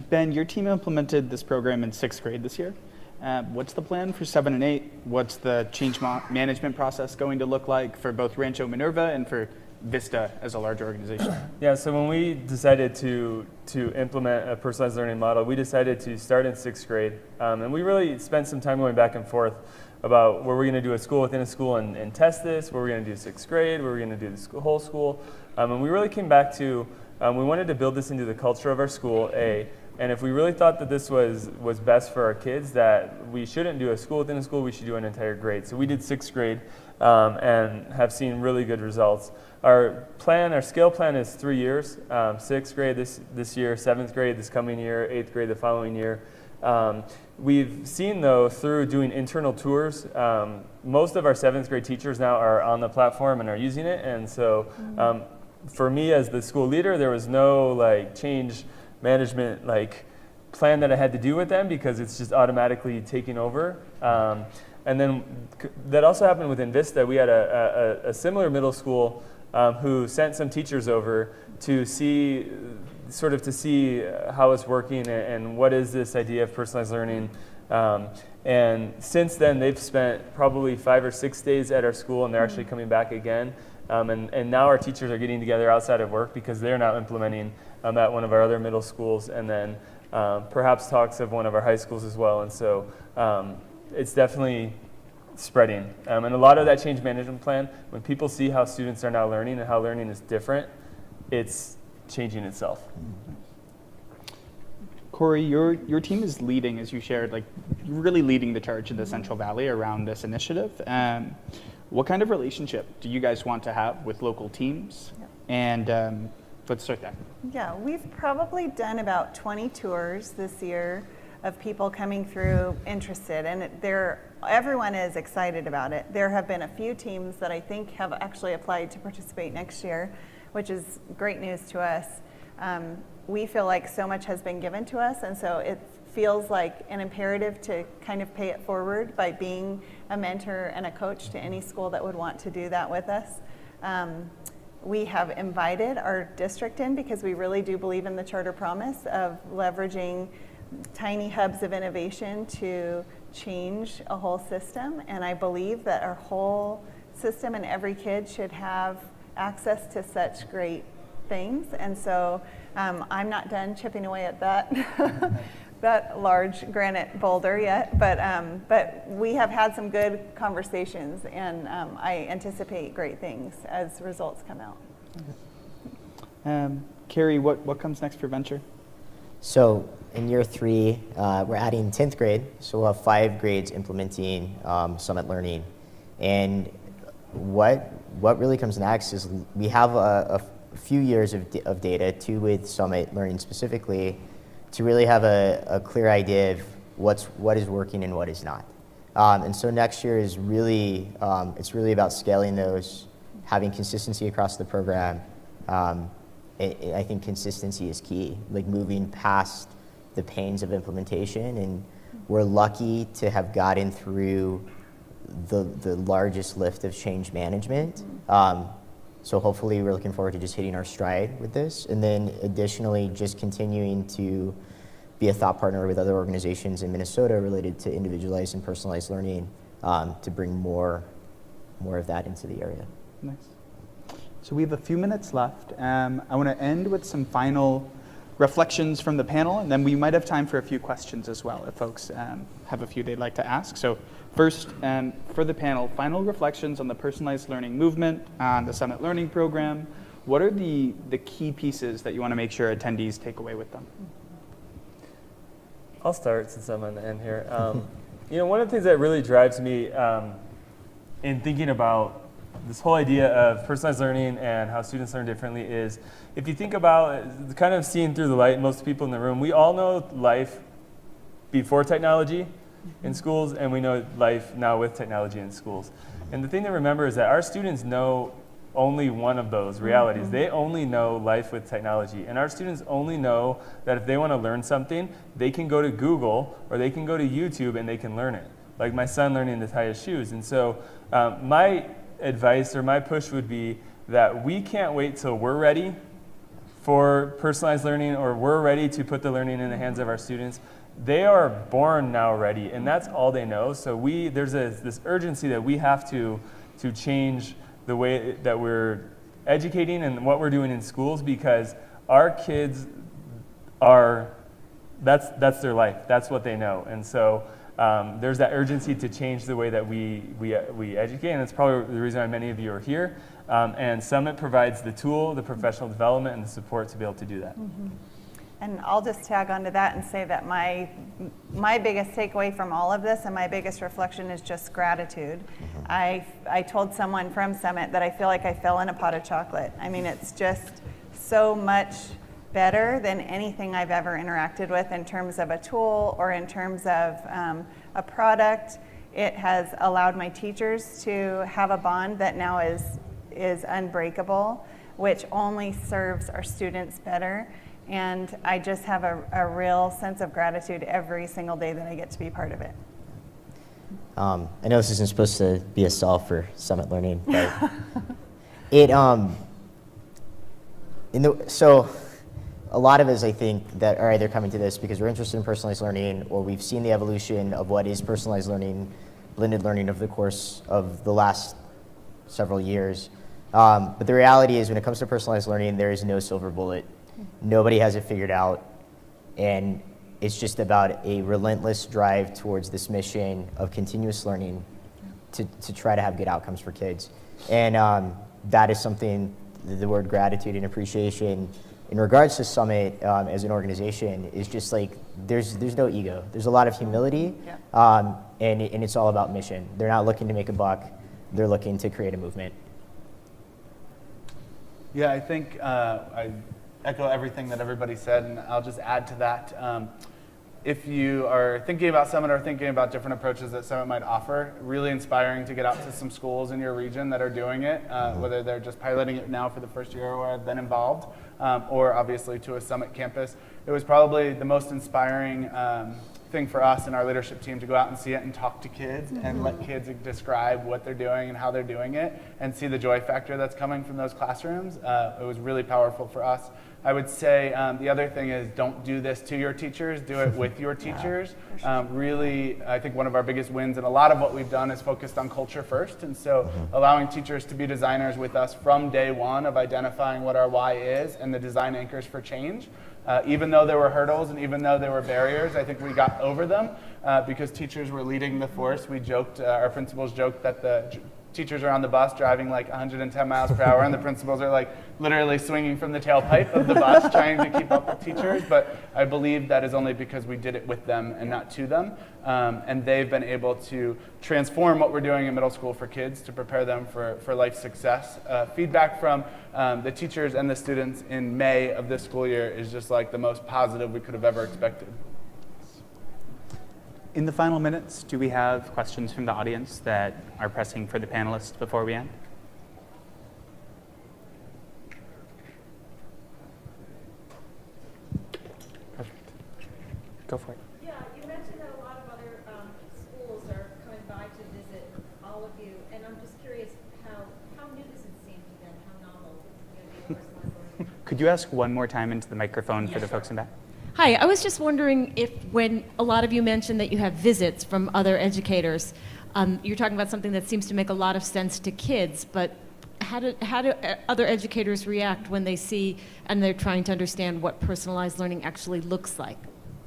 Ben, your team implemented this program in 6th grade this year. What's the plan for 7 and 8? What's the change management process going to look like for both Rancho Minverva and for Vista as a large organization? Yeah, so when we decided to implement a personalized learning model, we decided to start in 6th grade. And we really spent some time going back and forth about where we're going to do a school within a school and test this, where we're going to do 6th grade, where we're going to do the whole school. And we really came back to, we wanted to build this into the culture of our school, And if we really thought that this was best for our kids, that we shouldn't do a school within a school, we should do an entire grade. So we did 6th grade and have seen really good results. Our scale plan is 3 years, 6th grade this year, 7th grade this coming year, 8th grade the following year. We've seen, though, through doing internal tours, most of our 7th grade teachers now are on the platform and are using it. And so for me as the school leader, there was no change management plan that I had to do with them, because it's just automatically taking over. And then that also happened within Vista. We had a similar middle school who sent some teachers over to see how it's working and what is this idea of personalized learning. And since then, they've spent probably 5 or 6 days at our school, and they're actually coming back again. And now our teachers are getting together outside of work because they're now implementing at one of our other middle schools, and then perhaps talks of one of our high schools as well. And so it's definitely spreading. And a lot of that change management plan, when people see how students are now learning and how learning is different, it's changing itself. Corrie, your team is leading, as you shared, you're really leading the charge in the Central Valley around this initiative. What kind of relationship do you guys want to have with local teams? Yep. And let's start there. Yeah, we've probably done about 20 tours this year of people coming through interested, and everyone is excited about it. There have been a few teams that I think have actually applied to participate next year, which is great news to us. We feel like so much has been given to us, and so it feels like an imperative to kind of pay it forward by being a mentor and a coach to any school that would want to do that with us. We have invited our district in because we really do believe in the charter promise of leveraging tiny hubs of innovation to change a whole system. And I believe that our whole system and every kid should have access to such great things. And so I'm not done chipping away at that that large granite boulder yet, but we have had some good conversations, and I anticipate great things as results come out. Kerry, what comes next for Venture? So in year 3, we're adding 10th grade, so we'll have 5 grades implementing Summit Learning. And what really comes next is we have a few years of data, 2 with Summit Learning specifically, to really have a clear idea of what is working and what is not. And so next year is really, it's really about scaling those, having consistency across the program. I think consistency is key, moving past the pains of implementation. And we're lucky to have gotten through the largest lift of change management. So hopefully we're looking forward to just hitting our stride with this. And then additionally, just continuing to be a thought partner with other organizations in Minnesota related to individualized and personalized learning to bring more of that into the area. Nice. So we have a few minutes left. I want to end with some final reflections from the panel, and then we might have time for a few questions as well if folks have a few they'd like to ask. So first, for the panel, final reflections on the personalized learning movement, on the Summit Learning Program. What are the key pieces that you want to make sure attendees take away with them? I'll start since I'm on the end here. One of the things that really drives me in thinking about this whole idea of personalized learning and how students learn differently is, if you think about kind of seeing through the light, most people in the room, we all know life before technology in schools, and we know life now with technology in schools. And the thing to remember is that our students know only one of those realities. They only know life with technology. And our students only know that if they want to learn something, they can go to Google or they can go to YouTube and they can learn it. Like my son learning to tie his shoes. And so my advice or my push would be that we can't wait till we're ready for personalized learning or we're ready to put the learning in the hands of our students. They are born now ready, and that's all they know. So there's this urgency that we have to change the way that we're educating and what we're doing in schools, because our kids that's their life. That's what they know. And so there's that urgency to change the way that we educate, and that's probably the reason why many of you are here. And Summit provides the tool, the professional development, and the support to be able to do that. And I'll just tag onto that and say that my biggest takeaway from all of this and my biggest reflection is just gratitude. I told someone from Summit that I feel like I fell in a pot of chocolate. I mean, it's just so much better than anything I've ever interacted with in terms of a tool or in terms of a product. It has allowed my teachers to have a bond that now is unbreakable, which only serves our students better. And I just have a real sense of gratitude every single day that I get to be part of it. I know this isn't supposed to be a sell for Summit Learning, but so a lot of us, I think, that are either coming to this because we're interested in personalized learning, or we've seen the evolution of what is personalized learning, blended learning over the course of the last several years. But the reality is, when it comes to personalized learning, there is no silver bullet. Nobody has it figured out, and it's just about a relentless drive towards this mission of continuous learning to try to have good outcomes for kids. And that is something, the word gratitude and appreciation in regards to Summit as an organization is just like, there's no ego. There's a lot of humility, and it's all about mission. They're not looking to make a buck. They're looking to create a movement. Yeah, I think I echo everything that everybody said, and I'll just add to that. If you are thinking about Summit or thinking about different approaches that Summit might offer, really inspiring to get out to some schools in your region that are doing it, whether they're just piloting it now for the first year or have been involved, or obviously to a Summit campus. It was probably the most inspiring thing for us and our leadership team to go out and see it and talk to kids and let kids describe what they're doing and how they're doing it and see the joy factor that's coming from those classrooms. It was really powerful for us. I would say the other thing is, don't do this to your teachers, do it with your teachers. Really, I think one of our biggest wins and a lot of what we've done is focused on culture first. And so allowing teachers to be designers with us from day one of identifying what our why is and the design anchors for change. Even though there were hurdles and even though there were barriers, I think we got over them because teachers were leading the force. We joked, our principals joked that the teachers are on the bus driving like 110 miles per hour and the principals are like literally swinging from the tailpipe of the bus trying to keep up with teachers. But I believe that is only because we did it with them and not to them. And they've been able to transform what we're doing in middle school for kids to prepare them for life success. Feedback from the teachers and the students in May of this school year is just like the most positive we could have ever expected. In the final minutes, do we have questions from the audience that are pressing for the panelists before we end? Perfect. Go for it. Yeah, you mentioned that a lot of other schools are coming by to visit all of you, and I'm just curious how new does it seem to them, how novel is the personalized learning? Could you ask one more time into the microphone for the folks in back? Hi, I was just wondering if when a lot of you mentioned that you have visits from other educators, you're talking about something that seems to make a lot of sense to kids, but how do other educators react when they see and they're trying to understand what personalized learning actually looks like?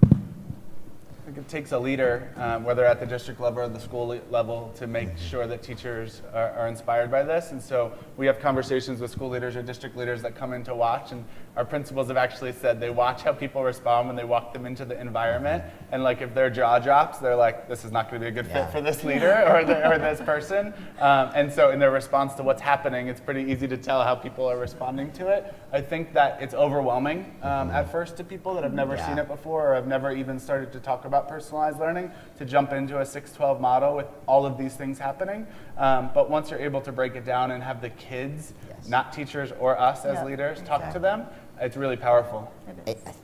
I think it takes a leader, whether at the district level or the school level, to make sure that teachers are inspired by this. And so we have conversations with school leaders or district leaders that come in to watch, and our principals have actually said they watch how people respond when they walk them into the environment. And like if their jaw drops, they're like, this is not going to be a good fit for this leader or this person. And so in their response to what's happening, it's pretty easy to tell how people are responding to it. I think that it's overwhelming at first to people that have never seen it before or have never even started to talk about personalized learning to jump into a 6-12 model with all of these things happening. But once you're able to break it down and have the kids, not teachers or us as leaders, talk to them, it's really powerful.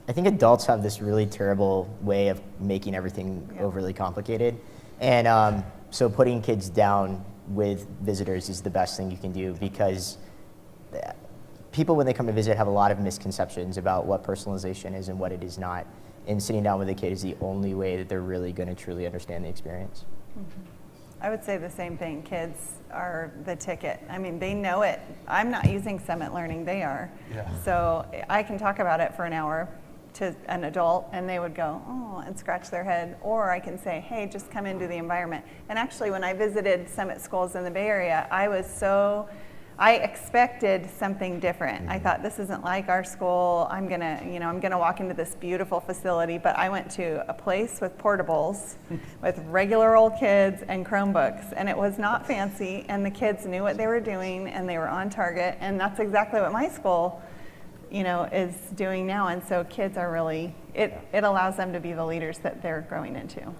I think adults have this really terrible way of making everything overly complicated. And so putting kids down with visitors is the best thing you can do, because people, when they come to visit, have a lot of misconceptions about what personalization is and what it is not. And sitting down with a kid is the only way that they're really going to truly understand the experience. I would say the same thing. Kids are the ticket. I mean, they know it. I'm not using Summit Learning, they are. So I can talk about it for an hour to an adult and they would go, oh, and scratch their head. Or I can say, hey, just come into the environment. And actually, when I visited Summit schools in the Bay Area, I was so I expected something different. I thought, this isn't like our school. I'm gonna walk into this beautiful facility, but I went to a place with portables, with regular old kids and Chromebooks, and it was not fancy, and the kids knew what they were doing, and they were on target, and that's exactly what my school, is doing now. And so kids are really, it allows them to be the leaders that they're growing into.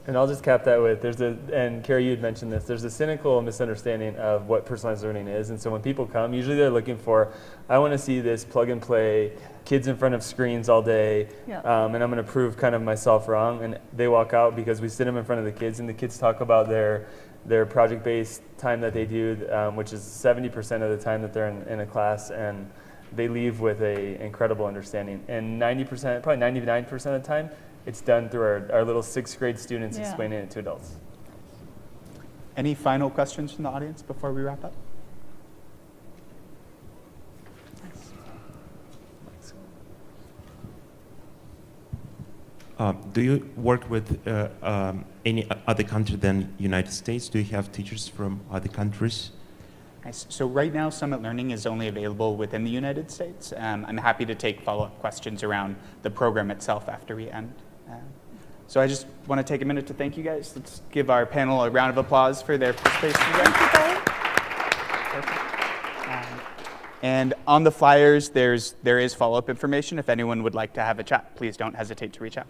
And I'll just cap that with, and Kerry, you had mentioned this, there's a cynical misunderstanding of what personalized learning is. And so when people come, usually they're looking for, I want to see this plug and play, kids in front of screens all day, Yeah. and I'm going to prove kind of myself wrong. And they walk out because we sit them in front of the kids, and the kids talk about their project-based time that they do, which is 70% of the time that they're in a class, and they leave with an incredible understanding. And 90%, probably 99% of the time, it's done through our little 6th grade students Yeah. explaining it to adults. Any final questions from the audience before we wrap up? Do you work with any other country than United States? Do you have teachers from other countries? Nice. So right now, Summit Learning is only available within the United States. I'm happy to take follow-up questions around the program itself after we end. So I just want to take a minute to thank you guys. Let's give our panel a round of applause for their participation today. And on the flyers, there is follow-up information. If anyone would like to have a chat, please don't hesitate to reach out.